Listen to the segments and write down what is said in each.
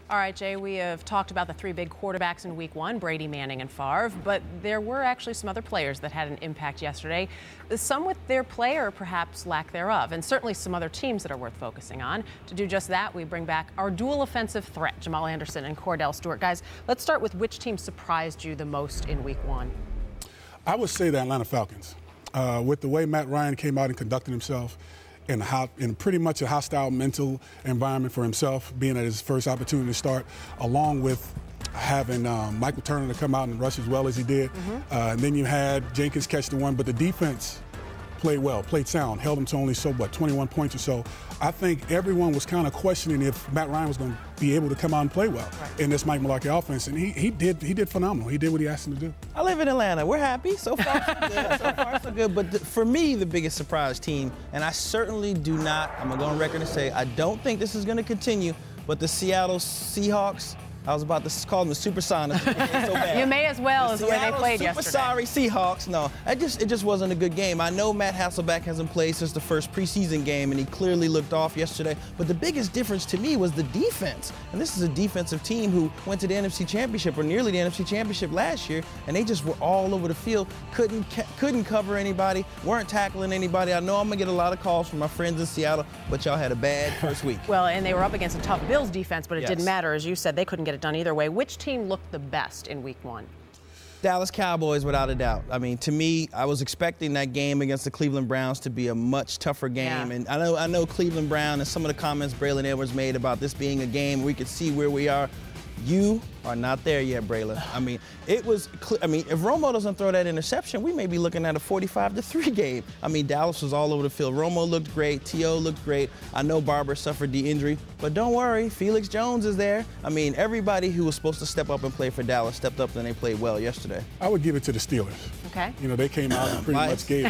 All right, Jay, we have talked about the three big quarterbacks in Week 1, Brady, Manning, and Favre, but there were actually some other players that had an impact yesterday, some with their play or perhaps lack thereof, and certainly some other teams that are worth focusing on. To do just that, we bring back our dual offensive threat, Jamal Anderson and Cordell Stewart. Guys, let's start with which team surprised you the most in Week 1? I would say the Atlanta Falcons. With the way Matt Ryan came out and conducted himself, in pretty much a hostile mental environment for himself, being at his first opportunity to start, along with having Michael Turner to come out and rush as well as he did. And then you had Jenkins catch the one, but the defense played well, played sound, held them to only 21 points or so. I think everyone was kind of questioning if Matt Ryan was going to be able to come out and play well in this Mike Mularkey offense, and he did phenomenal. He did what he asked him to do. I live in Atlanta. We're happy. So far, so good. So far, so good. But for me, the biggest surprise team, and I certainly do not, I'm going to go on record and say, I don't think this is going to continue, but the Seattle Seahawks, I was about to call them the Supersonics. So bad. You may as well as the way they played yesterday. Super sorry Seahawks. No, it just wasn't a good game. I know Matt Hasselbeck hasn't played since the first preseason game, and he clearly looked off yesterday. But the biggest difference to me was the defense. And this is a defensive team who went to the NFC Championship, or nearly the NFC Championship last year, and they just were all over the field. Couldn't cover anybody, weren't tackling anybody. I know I'm going to get a lot of calls from my friends in Seattle, but y'all had a bad first week. Well, and they were up against a tough Bills defense, but it didn't matter. As you said, they couldn't get it done either way. Which team looked the best in Week 1? Dallas Cowboys, without a doubt. I mean, to me, I was expecting that game against the Cleveland Browns to be a much tougher game. And I know Cleveland Brown and some of the comments Braylon Edwards made about this being a game we could see where we are. You are not there yet, Braylon. I mean, if Romo doesn't throw that interception, we may be looking at a 45-3 game. I mean, Dallas was all over the field. Romo looked great. T.O. looked great. I know Barber suffered the injury, but don't worry, Felix Jones is there. I mean, everybody who was supposed to step up and play for Dallas stepped up and they played well yesterday. I would give it to the Steelers. Okay. You know, they came out and pretty much gave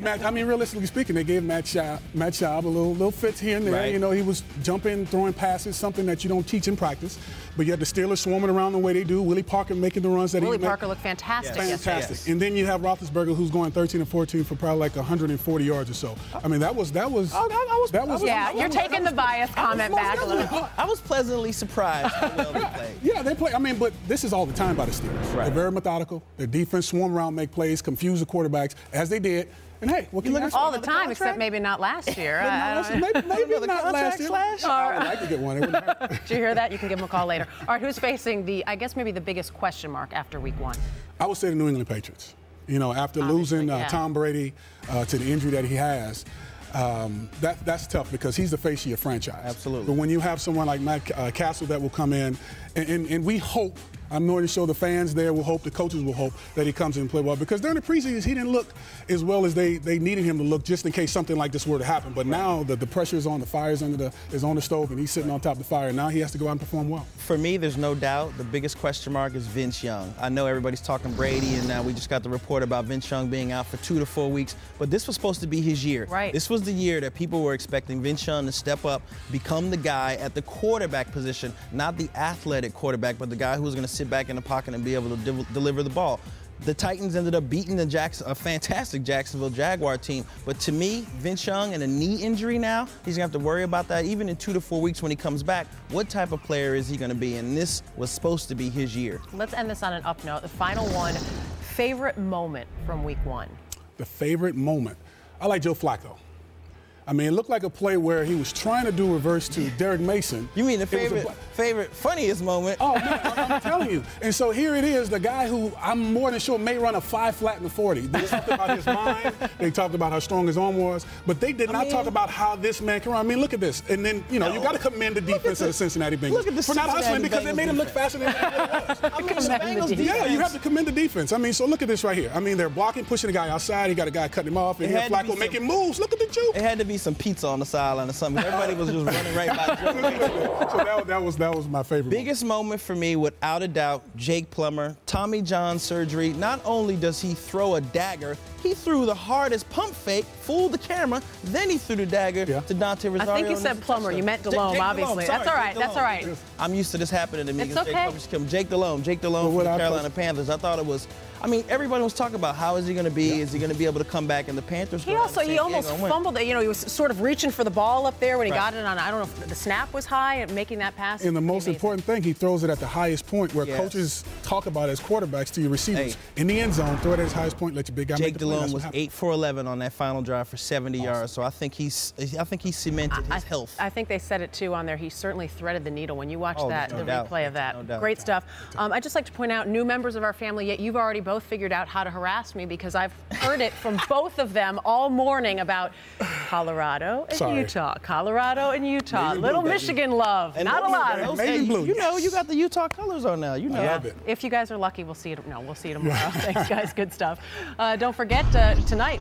Matt, I mean, realistically speaking, they gave Matt Schaub a little fits here and there. Right. You know, he was jumping, throwing passes, something that you don't teach in practice. But you have the Steelers swarming around the way they do. Willie Parker making the runs that he made. Willie Parker looked fantastic yesterday. Yes. And then you have Roethlisberger, who's going 13 and 14 for probably like 140 yards or so. I mean, that was. Yeah, you're taking the bias comment back a little bit. I was pleasantly surprised how well they played. Yeah, they play. I mean, but this is all the time by the Steelers. Right. They're very methodical. Their defense swarm around, make plays, confuse the quarterbacks, as they did. And hey, what can you all the time, except maybe not last year. maybe not last year. I would like to get one. It wouldn't hurt. Did you hear that? You can give them a call later. All right, who's facing I guess maybe the biggest question mark after Week 1? I would say the New England Patriots. You know, after losing Tom Brady to the injury that he has, that's tough because he's the face of your franchise. Absolutely. But when you have someone like Matt Castle that will come in, and we hope, I'm going to show the fans there will hope, the coaches will hope that he comes in and play well. Because during the preseason, he didn't look as well as they needed him to look just in case something like this were to happen. But now the pressure is on, the fire is on the stove, and he's sitting on top of the fire. And now he has to go out and perform well. For me, there's no doubt the biggest question mark is Vince Young. I know everybody's talking Brady, and now we just got the report about Vince Young being out for 2 to 4 weeks. But this was supposed to be his year. Right. This was the year that people were expecting Vince Young to step up, become the guy at the quarterback position, not the athletic quarterback, but the guy who was going to sit back in the pocket and be able to deliver the ball. The Titans ended up beating a fantastic Jacksonville Jaguar team. But to me, Vince Young and a knee injury now, he's going to have to worry about that even in 2 to 4 weeks when he comes back. What type of player is he going to be? And this was supposed to be his year. Let's end this on an up note. The final one, favorite moment from Week 1? The favorite moment? I like Joe Flacco. I mean, it looked like a play where he was trying to do reverse to Derek Mason. You mean the favorite, funniest moment? Oh, no, I'm telling you. And so here it is, the guy who I'm more than sure may run a 5 flat in the 40. They talked about his mind. They talked about how strong his arm was. But they did not talk about how this man can run. I mean, look at this. And then, you got to commend the defense of the Cincinnati Bengals. Look at this for not hustling because they made him look faster than he was. Yeah, you have to commend the defense. I mean, so look at this right here. I mean, they're blocking, pushing the guy outside. He got a guy cutting him off. And here Flacco making moves. Look at the juke. It had to be some pizza on the sideline or something. Everybody was just running right by Joe. So that was my favorite. Biggest moment for me, without a doubt, Jake Plummer, Tommy John surgery. Not only does he throw a dagger, He threw the hardest pump fake, fooled the camera, then he threw the dagger to Dante Rosario. I think you said Plummer. You meant Delhomme, obviously. That's all right. That's all right. I'm used to this happening to me. It's okay. Jake Delhomme for the Carolina Panthers. I thought it was. I mean, everybody was talking about how is he going to be? Is he going to be able to come back? And the Panthers. He almost fumbled it. You know, he was sort of reaching for the ball up there when he got it on. I don't know if the snap was high and making that pass. And the most important thing, he throws it at the highest point where coaches talk about as quarterbacks to your receivers. In the end zone, throw it at his highest point, let your big guy make the play. Jake Delhomme was 8 for 11 on that final drive for 70 yards. So I think he cemented his health. I think they said it too on there. He certainly threaded the needle when you watch the replay of that. Great stuff. I'd just like to point out, new members of our family, yet you've already both figured out how to harass me because I've heard it from both of them all morning about Colorado and Utah. Colorado and Utah. Little Michigan love. And not a lot of it. You know, you got the Utah colors on now. You know. I love it. If you guys are lucky, we'll see it. No, we'll see it tomorrow. Thanks, guys. Good stuff. Don't forget tonight.